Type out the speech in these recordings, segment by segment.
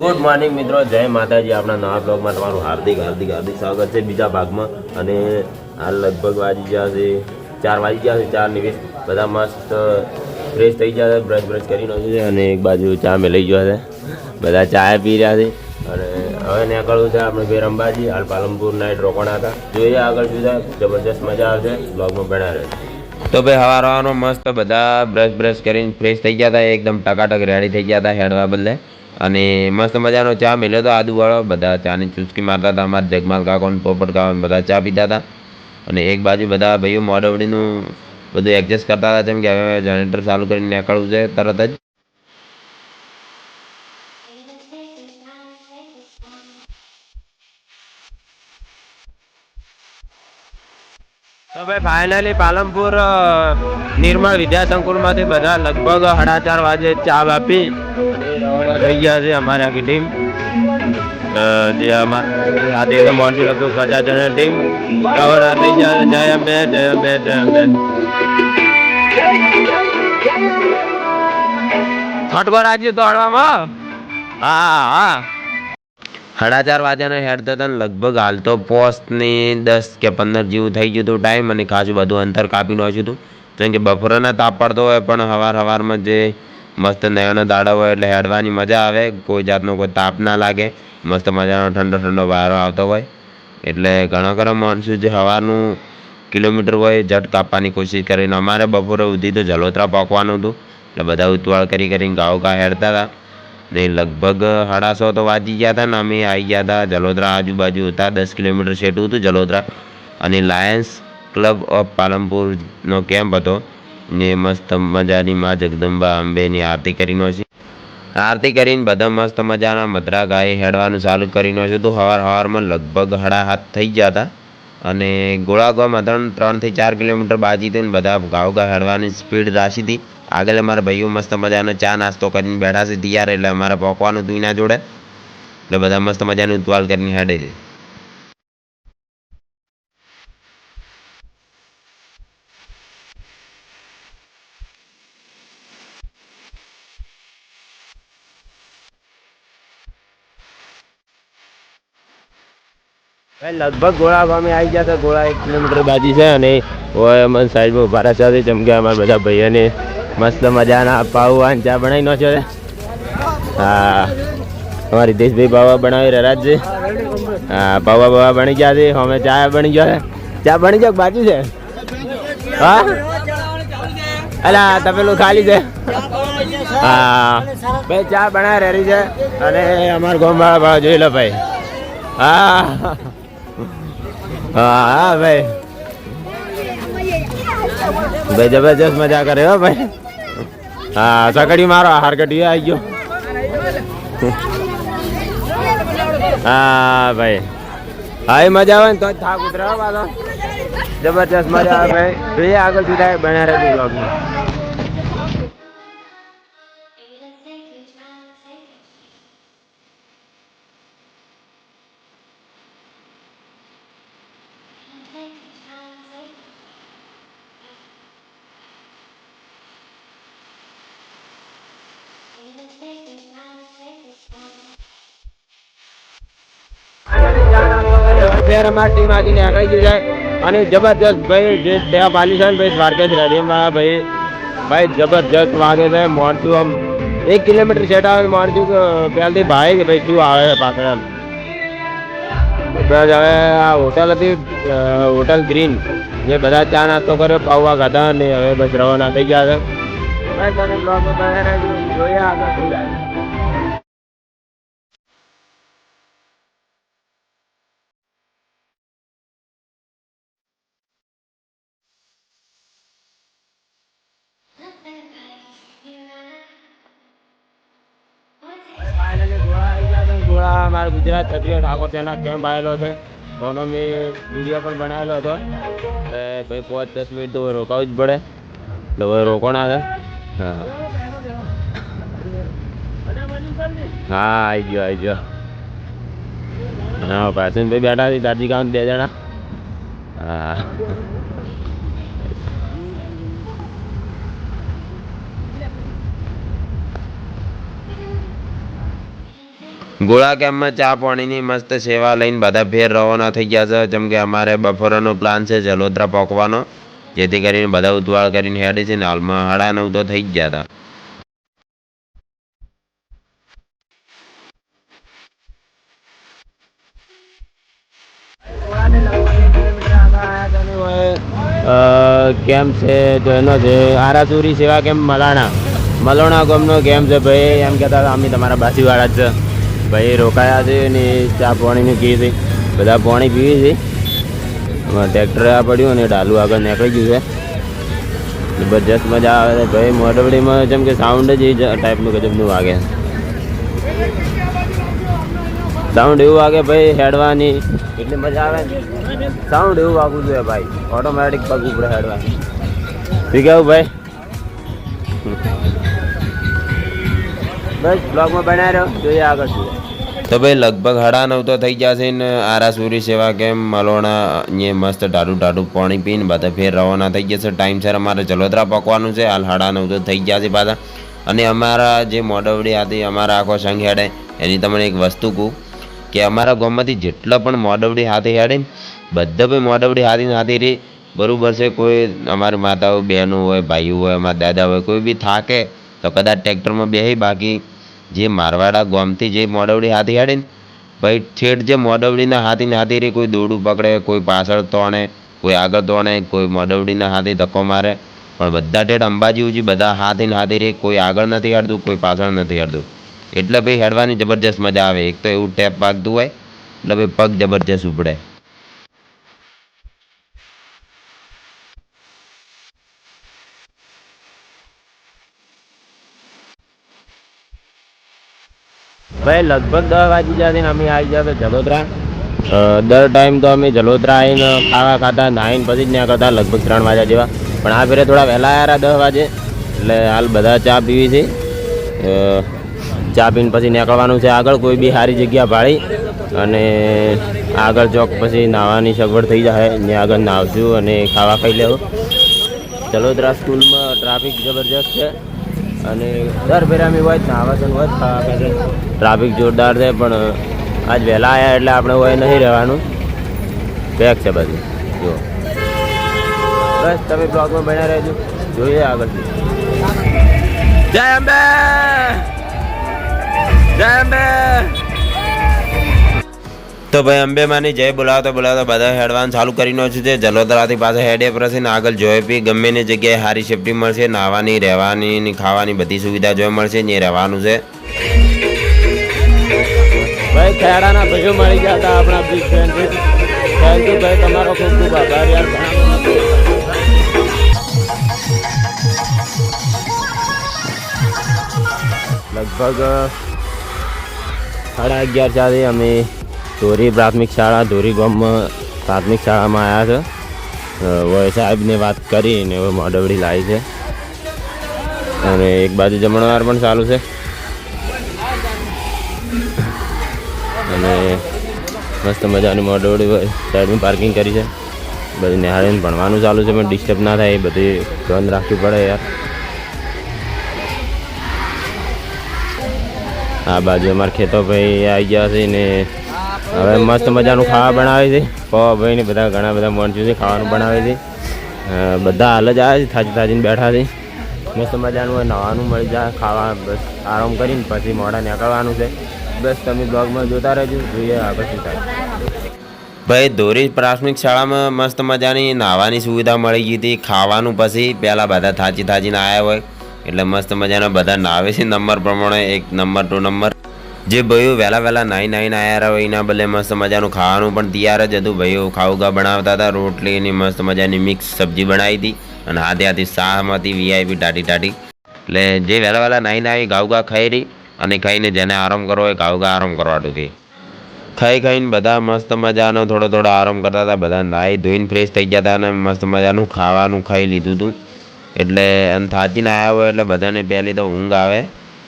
Good morning મિત્રો, જય માતાજી. આપણા નવા બ્લોગમાં તમારું હાર્દિક હાર્દિક હાર્દિક સ્વાગત છે બીજા ભાગમાં. અને હાલ લગભગ વાગી ગયા છે 4 વાગી ગયા છે, 4:20. બધા મસ્ત ફ્રેશ થઈ ગયા છે, બ્રશ કરી નાખ્યું છે અને એક બાજુ ચા મેં લઈ ગયા છે. બધા ચા પી રહ્યા છે અને હવે નીકળવું છે આપણે ફેર અંબાજી. હાલ પાલનપુર નાઇટ રોકાણા હતા. જોઈએ આગળ સુધી જબરજસ્ત મજા આવશે, બ્લોગમાં બન્યા રહે. તો ભાઈ હવાનો મસ્ત બધા બ્રશ કરીને ફ્રેશ થઈ ગયા હતા, એકદમ ટકાટક રેડી થઈ ગયા હતા હેડવા બદલે. અને મસ્ત મજાનો ચા મળ્યો હતો આદુવાળો. બધા ચાની ચૂસકી મારતા હતા. અમારા જગમાલ કાકો પોપટ કાકો બધા ચા પીતા હતા. અને એક બાજુ બધા ભાઈઓ મોડવડીનું બધું એડજસ્ટ કરતા હતા, જેમ કે હવે જનરેટર ચાલુ કરીને નીકળવું છે તરત જ. તો ભાઈ ફાઇનલી પાલનપુર નિર્મળ વિદ્યા સંકુલમાંથી બધા લગભગ 4:30 વાગે ચા આપી થઈ ગયા છે. અમારી આખી ટીમ જે અમારા મોટી લગભગ 50 જણની ટીમ રવાના થઈ ગયા. જય અંબે જય અંબે જય અંબે. ફટકો રાખજો દોડવામાં. હા હા 4:30 વાગ્યાનો હેડતા હતા. લગભગ હાલ તો પોસ્ટની 10 કે 15 જેવું થઈ ગયું હતું ટાઈમ. અને ખાસું બધું અંતર કાપી નાખ્યું હતું, જેમ કે બપોરના તાપ પડતો હોય પણ સવારમાં જે મસ્ત નયાનો દાડો હોય એટલે હેડવાની મજા આવે. કોઈ જાતનો કોઈ તાપ ના લાગે, મસ્ત મજાનો ઠંડો ઠંડો વારો આવતો હોય. એટલે ઘણા ખરા માણસો જે સવારનું કિલોમીટર હોય જટ કાપવાની કોશિશ કરીને. અમારે બપોરે સુધી તો જલોત્રા પહોંચવાનું હતું એટલે બધા ઉતવાળ કરીને ઘા હેડતા હતા. ને લગભગ 1:30 તો વાગી ગયા હતા ને અમે આવી ગયા હતા જલોદરા. આજુબાજુ હતા 10 કિલોમીટર છેટું હતું જલોદરા. અને લાયન્સ ક્લબ ઓફ પાલનપુરનો કેમ્પ હતો ને મસ્ત મજાની મા જગદંબા અંબેની આરતી કરીને છે. આરતી કરીને બધા મસ્ત મજાના મધરા ગાય હેડવાનું ચાલુ કરીને છે. તો સવારમાં લગભગ 7:30 થઈ ગયા હતા. અને ગોળાગામ 3 થી 4 કિલોમીટર બાજી હતી ને બધા ઘા હેડવાની સ્પીડ રાખી હતી. આગળ અમારા ભાઈઓ મસ્ત મજાનો ચા નાસ્તો કરીને બેઠા છે તૈયાર. એટલે અમારે પહોંચવાનું હતું એના જોડે. એટલે બધા મસ્ત મજાનું ઉતવાલ કરીને હેડે છે. લગભગ ગોળા ગામે આવી ગયા હતા. ગોળા 1 કિલોમીટર બાજી છે અને મને સાઈડમાં ઉભા રહ્યા છે, જેમ કે અમારા બધા ભાઈઓને મસ્ત મજાના પાઉં ચા બનાવી નાખ્યો છે. હા અમારી દેશભાઈ બાવા બનાવી રહ્યા છે. હા બાવા બાવા બની ગયા છે. અમે ચા બની ગયા છે. ચા બની જાય બાજુ છે. હા અલા તપેલું ખાલી છે. હા ભાઈ ચા બનાવી રહી છે. અને અમારા ગામવાળા ભાવ જોઈ લો ભાઈ. હા હા હા ભાઈ ભાઈ જબરજસ્ત મજા કરે હો ભાઈ. હા સકડી મારો હારકડી આવી ગયો. હા ભાઈ હા એ મજા આવે ને તો થાક ઉતરાવ પાછો. જબરજસ્ત મજા આવે ભાઈ. જોઈએ આગળ સુધી બન્યા રહે બ્લોગમાં. ટીમ આગળ આગળ જાય અને જબરજસ્ત ભાઈ જે ત્યાં પાલી છે ને ભાઈ દ્વારકેશ રેડિયમમાં ભાઈ જબરજસ્ત વાગે છે. મોરચું આમ 1 કિલોમીટર સેટ આવે મોરચું પહેલથી ભાઈ કે ભાઈ શું આવે પાછળ. બસ હવે આ હોટલ હતી હોટલ ગ્રીન, જે બધા ચા નાસ્તો કર્યો પાઉવા ખાધા અને હવે બસ રવાના થઈ ગયા છે. જોઈએ આગળ શું થાય. ગોળા મારા ગુજરાત ક્ષત્રિય ઠાકોર તેના કેમ્પ આવેલો છે. એનો મેં વિડીયો પણ બનાવેલો હતો. ભાઈ 5-10 મિનિટ તો રોકાવું જ પડે એટલે હવે રોકાણા છે. હા હા આવી ગયો. હા પાછળ ભાઈ બેઠા છે દાદી કામ 2 જણા. હા ગોળા કેમ્પમાં ચા પાણીની મસ્ત સેવા લઈને બધા ફેર રવાના થઈ ગયા છે. જેમ કે અમારે બપોરનો પ્લાન છે જલોત્રા પોકવાનો, જેથી કરીને બધા ઉતવાળ કરીને હેડે છે ને હાલમાં 9:30 તો થઈ જ ગયા હતા. કેમ છે તો એનો છે આરાસુરી સેવા કેમ મલોણા ગામનો કેમ છે ભાઈ. એમ કહેતા અમે તમારા બાજુવાળા જ છે ભાઈ. રોકાયા છે ને ચા પાણીનું કહે છે, બધા પાણી પીવે છે. ટ્રેક્ટર આ પડ્યું અને ડાલું આગળ નીકળી ગયું છે. જબરજસ્ત મજા આવે છે ભાઈ. મોઢવડીમાં જેમ કે સાઉન્ડ જ એ ટાઈપનું ગજબનું વાગે. સાઉન્ડ એવું વાગે ભાઈ હેડવાની એટલી મજા આવે. સાઉન્ડ એવું વાગવું જોઈએ ભાઈ, ઓટોમેટિક પગ ઉપર હેડવાની. શું કેવું ભાઈ? બસ બ્લોગમાં બનાવી રહ્યો, જોઈએ આગળ શું. તો ભાઈ લગભગ 9:30 તો થઈ જશે ને આરાસુરી સેવા કેમ મલોણા અહીંયા મસ્ત ટાઢું પાણી પીને બધા ફેર રવાના થઈ જશે. ટાઈમસર અમારે જલોત્રા પકવાનું છે. હાલ 9:30 તો થઈ જશે પાછા. અને અમારા જે મોઢવડી હતી અમારા આખો સંઘ હેડે એની તમને એક વસ્તુ કહું કે અમારા ગામમાંથી જેટલા પણ મોઢવડી હાથે હેડે ને બધા ભાઈ મોઢવડી હાથી રહી બરાબર છે. કોઈ અમારી માતાઓ બહેનો હોય, ભાઈઓ હોય, અમારા દાદા હોય, કોઈ બી થાકે તો કદાચ ટ્રેક્ટરમાં બેસી. બાકી જે મારવાડા ગામથી જે મોઢવડી હાથી હેડે ને ભાઈ ઠેઠ જે મોઢવડીના હાથી રહી. કોઈ દોડું પકડે, કોઈ પાછળ તોણે, કોઈ આગળ તોણે, કોઈ મોઢવડીના હાથી ધક્કો મારે. પણ બધા ઠેઠ અંબાજી ઉજી બધા હાથી રહી. કોઈ આગળ નથી હેડતું, કોઈ પાછળ નથી હેડતું. એટલે ભાઈ હેડવાની જબરજસ્ત મજા આવે. એક તો એવું ટેપ વાગતું હોય એટલે ભાઈ પગ જબરજસ્ત ઉપડે. ભાઈ લગભગ 10 વાગી જશે ને અમે આવી જશે જલોત્રા. દર ટાઈમ તો અમે જલોત્રા આવીને ખાવા ખાતા નાહીને પછી જ ત્યાં કરતા લગભગ 3 વાગ્યા જેવા. પણ આ ફેરે થોડા વહેલા આવ્યા 10 વાગે એટલે હાલ બધા ચા પીવી છે. ચા પીને પછી નીકળવાનું છે આગળ કોઈ બી સારી જગ્યા ભાળી. અને આગળ ચોક પછી નાહવાની સગવડ થઈ જાય ત્યાં આગળ નાહશું અને ખાવા ખાઈ લેવું. જલોત્રા સ્કૂલમાં ટ્રાફિક જબરજસ્ત છે અને દર ફેરામી હોય નાહવાસન હોય ખાવા ખાતે ટ્રાફિક જોરદાર છે. પણ આજ વહેલા આવ્યા એટલે આપણે હોય નહીં રહેવાનું, પેક છે બધું. જુઓ બસ તમે બ્લોગમાં બન્યા રહેજો, જોઈએ આગળથી. જય અંબે, જય અંબે. તો ભાઈ અંબે માની જય બોલાવતા બધા હેડવાનું ચાલુ કરી નાખ્યું છે. જલોત્રાથી પાછા હેડે પડશે ને આગળ જોઈ પી ગમે ની જગ્યાએ સારી સેફટી મળશે. નાહવાની, રહેવાની, ખાવાની બધી સુવિધા જોવા મળશે. ને રહેવાનું છે ભાઈ. ખેડાના ભાઈઓ મળી ગયા હતા આપણા બિગ ફ્રેન્ડ છે. થેન્ક યુ ભાઈ, તમારો ખૂબ ખૂબ આભાર યાર. લગભગ 11:30 ચાલે અમે ધોરી પ્રાથમિક શાળા ધોરી ગામમાં પ્રાથમિક શાળામાં આવ્યા છે. વય સાહેબને વાત કરીને હવે મોઢવડી લાવી છે અને એક બાજુ જમણવાર પણ ચાલુ છે. અને મસ્ત મજાની મોઢવડી સાઈડમાં પાર્કિંગ કરી છે. બધી નિહાળીને ભણવાનું ચાલુ છે પણ ડિસ્ટર્બ ના થાય એ બધી ધ્યાન રાખવી પડે યાર. આ બાજુ અમારા ખેતો ભાઈ આવી ગયા છે ને હવે મસ્ત મજાનું ખાવા બનાવે છે. પવા ભાઈ ને બધા ઘણા બધા માણસો છે ખાવાનું બનાવે છે. બધા હાલ જ આવે છે, થાજીને બેઠા છે. મસ્ત મજાનું હોય, નવાનું મળી જાય, ખાવા બસ આરામ કરીને પછી મોડા નીકળવાનું છે. બસ તમે બ્લોગમાં જોતા રહેજો, જોઈએ આગળ શું થાય. ભાઈ ધોરી પ્રાથમિક શાળામાં મસ્ત મજાની નાહવાની સુવિધા મળી ગઈ હતી. ખાવાનું પછી પહેલાં બધા થાજીને આવ્યા હોય એટલે મસ્ત મજાના બધા નાવે છે નંબર પ્રમાણે, 1 નંબર 2 નંબર. જે ભાઈઓ વહેલા નાહીને આવ્યા હોય એના બદલે મસ્ત મજાનું ખાવાનું પણ તૈયાર જ હતું. ભાઈઓ ખાઉગા બનાવતા હતા, રોટલીની મસ્ત મજાની મિક્સ સબ્જી બનાવી હતી અને હાથે શાહમાંથી VIP ટાટી. એટલે જે વહેલા નાહીને આવી ઘાઉગા ખાઈ રહી અને ખાઈને જેને આરામ કરવો હોય ઘાઉગા આરામ કરવાતું હતી. ખાઈને બધા મસ્ત મજાનો થોડો આરામ કરતા હતા. બધા નાહી ધોઈને ફ્રેશ થઈ ગયા હતા અને મસ્ત મજાનું ખાવાનું ખાઈ લીધું હતું. એટલે એમ થાચીને આવ્યા હોય એટલે બધાને પહેલી તો ઊંઘ આવે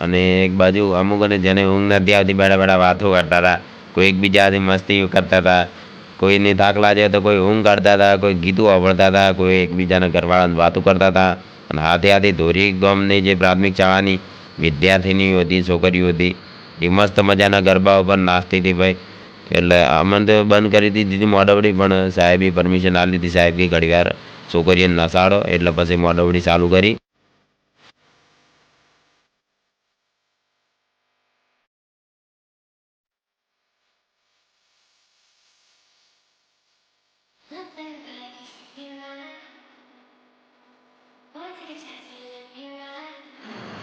અને એક બાજુ અમુક અને જેને ઊંઘ નથી આવતી બેઠા વાતો કરતા હતા, કોઈ એકબીજાથી મસ્તી કરતા હતા, કોઈની થાક લાગે તો કોઈ ઊંઘ કાઢતા હતા, કોઈ ગીતો સાંભળતા હતા, કોઈ એકબીજાના ઘરવાળાને વાતો કરતા હતા. અને હાથે ધોરી ગામની જે પ્રાથમિક શાળાની વિદ્યાર્થીનીઓ હતી, છોકરીઓ હતી એ મસ્ત મજાના ગરબા ઉપર નાચતી હતી ભાઈ. એટલે અમને તો બંધ કરી દીધી મોડવડી, પણ સાહેબે પરમિશન આપી દીધી. સાહેબ કે ઘડી વાર છોકરીઓને નસાડો, એટલે પછી મોડવડી ચાલુ કરી.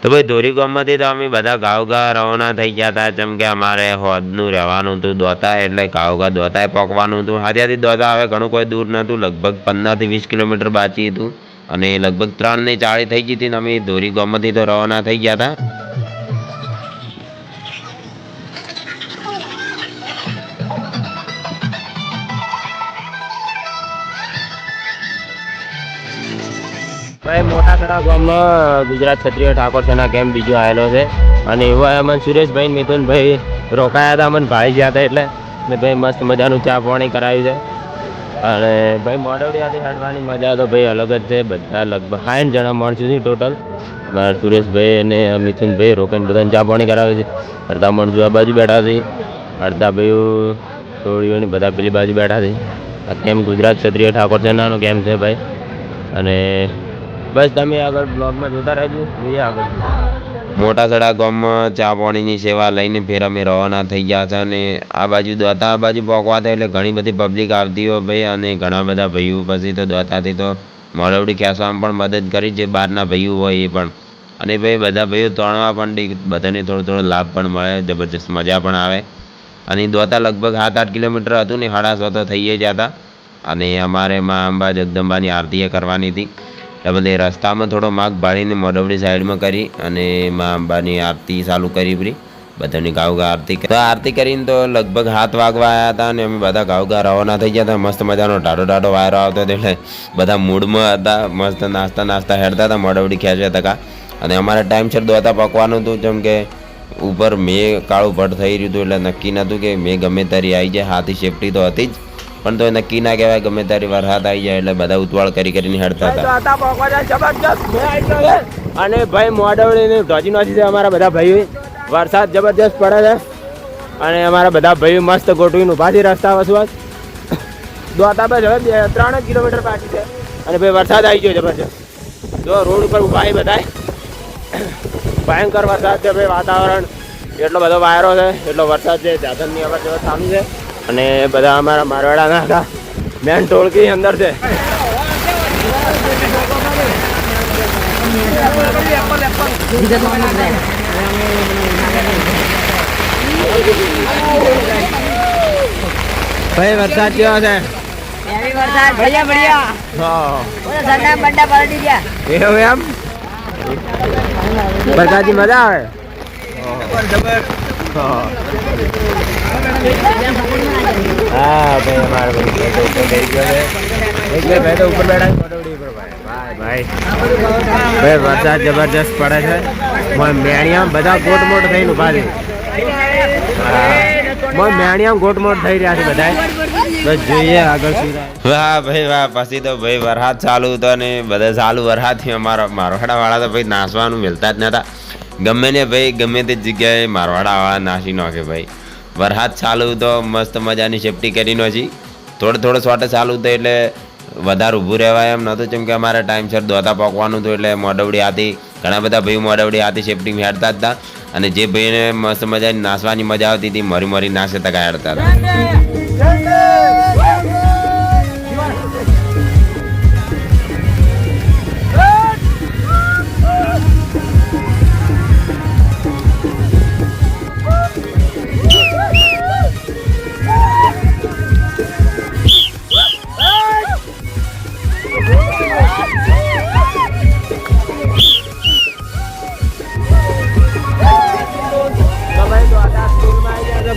તો ભાઈ ધોરી ગામમાંથી તો અમે બધા ગાવગા રવાના થઈ ગયા હતા. જેમ કે અમારે હોદનું રહેવાનું હતું દોતા, એટલે ગાવગા દોતાએ પકવાનું હતું. હાથેથી દોતા હવે ઘણું કોઈ દૂર નહોતું, લગભગ 15 થી 20 કિલોમીટર બાકી હતું. અને લગભગ 3 ને 40 થઈ ગઈ હતી ને અમે ધોરી ગામમાંથી તો રવાના થઈ ગયા હતા. ભાઈ મોટા ખરા ગામમાં ગુજરાત ક્ષત્રિય ઠાકોર સેના કેમ્પ બીજો આવેલો છે. અને એવા અમને સુરેશભાઈ મિથુનભાઈ રોકાયા હતા, અમને ભાઈ ગયા હતા. એટલે ભાઈ મસ્ત મજાનું ચા પાણી કરાવ્યું છે. અને ભાઈ મોડવડીયાથી હાડવાની મજા તો ભાઈ અલગ જ છે. બધા લગભગ 60 જણા માણસો છે ટોટલ. સુરેશભાઈ અને મિથુનભાઈ રોકાઈને બધાને ચા પાણી કરાવે છે. અડધા માણસો આ બાજુ બેઠા છે, અડધા ભાઈઓ થોડીઓની બધા પેલી બાજુ બેઠા છે. આ કેમ્પ ગુજરાત ક્ષત્રિય ઠાકોર સેનાનો કેમ્પ છે ભાઈ. અને બસ તમે આગળ બ્લોગમાં જોતા રહેજો. જોઈએ આગળ. મોટા સડા ગામમાં ચા પાણીની સેવા લઈને ફેર અમે રવાના થઈ ગયા છે. અને આ બાજુ દોતા બાજુ પહોંચવા થાય એટલે ઘણી બધી પબ્લિક આવતી હોય ભાઈ. અને ઘણા બધા ભાઈઓ પછી તો દોતાથી તો મોડવડી ખેંચવામાં પણ મદદ કરી, જે બહારના ભાઈઓ હોય એ પણ. અને ભાઈ બધા ભાઈઓ તોડવા પણ બધાને થોડો થોડો લાભ પણ મળે, જબરજસ્ત મજા પણ આવે. અને દોતા લગભગ 7-8 કિલોમીટર હતું ને 6:30 તો થઈ જ હતા. અને અમારે માં અંબા જગદંબાની આરતી કરવાની હતી. એટલે બધે રસ્તામાં થોડો માર્ગ ભાળીને મોડવડી સાઈડમાં કરી અને માં અંબાની આરતી ચાલુ કરી પડી. બધાની ગાવગા આરતી તો આરતી કરીને તો લગભગ 7 વાગવા આવ્યા હતા. અને અમે બધા ગાવગા રવાના થઈ ગયા હતા. મસ્ત મજાનો ટાઢો વાયરો આવતો હતો, એટલે બધા મૂડમાં હતા. મસ્ત નાસ્તા હેડતા હતા, મોડવડી ખેંચ્યા હતા. અને અમારે ટાઈમસર દોતા પકવાનું હતું, જેમ કે ઉપર મેં કાળું ભટ્ટ થઈ રહ્યું હતું. એટલે નક્કી નહોતું કે મેં ગમે તારી આવી જાય. હાથી સેફટી તો હતી જ, પણ તો નક્કી ના કહેવાય. ગમે તારી વરસાદ આવી જાય એટલે બધા ઉતવાળ કરીને હેડતા હતા. અને ભાઈ મોડવડી ધોજી નોજી છે અમારા બધા ભાઈઓ. વરસાદ જબરજસ્ત પડે છે અને અમારા બધા ભાઈઓ મસ્ત ગોઠવીને ઉભા છે રસ્તા વસવા. દોતા બસ હવે 3 કિલોમીટર બાકી છે. અને ભાઈ વરસાદ આવી ગયો જબરજસ્ત. જો રોડ ઉપર ઉભા બધા, ભયંકર વરસાદ છે ભાઈ. વાતાવરણ એટલો બધો વાયરો છે, એટલો વરસાદ છે. સાધનની અવર જવર ચાલુ છે. અને બધા અમારા મારવાડાના હતા, મેન ટોળકી અંદર છે. ભાઈ વરસાદ કેવો છે? વરસાદ બઢિયા બઢિયા. હા સન્ના બંડા પલટી ગયા. એવું એમ? વરસાદની મજા આવે. હા ભાઈ અમારે ઉપર બેસી ગયો છે. એટલે ભાઈ તો ઉપર બેઠા મોડવડી ઉપર ભાઈ વરસાદ જબરજસ્ત પડે છે. મેણિયા બધા ગોટમોટ થઈને ઉભા છે. મેણિયા ગોટમોટ થઈ રહ્યા છે બધા. બસ જોઈએ આગળ શું થાય. વાહ ભાઈ વાહ. પછી તો ભાઈ વરસાદ ચાલુ હતો ને બધા ચાલુ વરસાદથી મારવાડા વાળા તો ભાઈ નાસવાનું મિલતા જ નતા. ગમે ને ભાઈ ગમે તે જગ્યાએ મારવાડા વાળા નાસી નાખે ભાઈ. વરસાદ ચાલુ તો મસ્ત મજાની સેફટી કરીને હજી થોડો શોર્ટ ચાલુ હતો, એટલે વધારે ઊભું રહેવાય એમ નહોતું. જેમ કે અમારે ટાઈમસર દોતા પકવાનું હતું, એટલે મોડવડી આથી ઘણા બધા ભાઈઓ મોડવડી આથી સેફટી હેડતા હતા. અને જે ભાઈને મસ્ત મજાની નાસવાની મજા આવતી હતી, મરી નાસે તકા હેડતા હતા.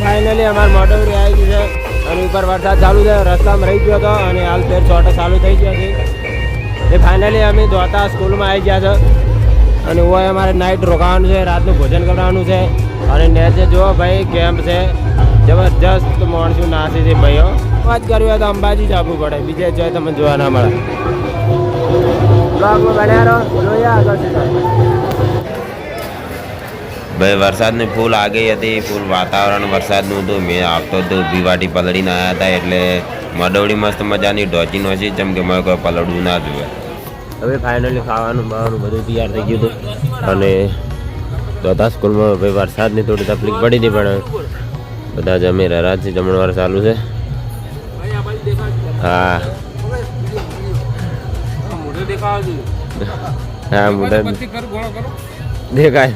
ફાઇનલી અમારે મોડવડી આવી ગઈ છે. અને ઉપર વરસાદ ચાલુ છે, રસ્તામાં રહી ગયો હતો અને હાલ ફેર છોટો ચાલુ થઈ ગયો છે. એ ફાઇનલી અમે દોતા સ્કૂલમાં આવી ગયા છે. અને હું અમારે નાઇટ રોકાવાનું છે, રાતનું ભોજન કરવાનું છે. અને નેચે જુઓ ભાઈ કેમ્પ છે, જબરજસ્ત માણસો નાસે છે ભાઈઓ. વાત કરવી હોય તો અંબાજી જ આપવું પડે, બીજે જોઈએ તમને જોવા ના મળે. બ્લોગમાં બન્યા રહો, જોઈએ આગળ. ભાઈ વરસાદની ફૂલ આગી હતી, ફૂલ વાતાવરણ વરસાદનું હતું. મેં આવતો તો ભીવાટી પલળીને આવ્યા હતા એટલે મડવડી મસ્ત મજાની ઢોચી નોચી જેમ કે મેં કોઈ પલળવું ના જોવે. હવે ફાઇનલી ખાવાનું બાવાનું બધું તૈયાર થઈ ગયું હતું અને બધા સ્કૂલમાં ભાઈ વરસાદની થોડી તકલીફ પડી હતી પણ બધા જમી રહ્યા છે. જમણવાર ચાલુ છે. હા હા મોઢે દેખાય.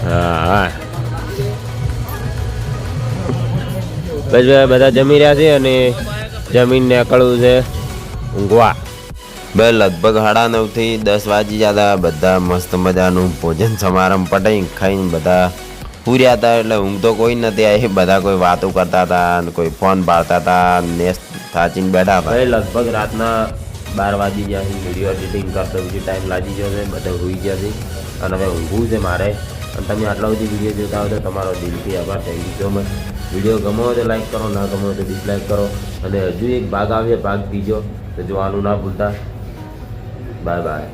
હા બસ બધા જમી રહ્યા છે અને જમીન નીકળવું છે ઊંઘવા. બે લગભગ 9:30 થી 10 વાગી જતા. બધા મસ્ત મજાનું ભોજન સમારંભ પટાઈ ખાઈને બધા પૂર્યા હતા એટલે ઊંઘ તો કોઈ નથી આવી. બધા કોઈ વાતો કરતા હતા અને કોઈ ફોન પાડતા હતા, નેસ્ટ સાચીને બેઠા હતા. લગભગ રાતના 12 વાગી ગયા છે. વિડીયો એડિટિંગ કરતો બીજો ટાઈમ લાગી ગયો છે. બધા હોઈ ગયા છે અને હવે ઊંઘવું છે મારે. અને તમે આટલા બધી વિડીયો જોતા હોય તો તમારો દિલથી આભાર. Thank you so much. Video ગમો હોય તો લાઈક કરો, ના ગમો હોય તો ડિસલાઈક કરો. અને હજુ એક ભાગ આવે ભાગ બીજો તો જોવાનું ના ભૂલતા. Bye bye.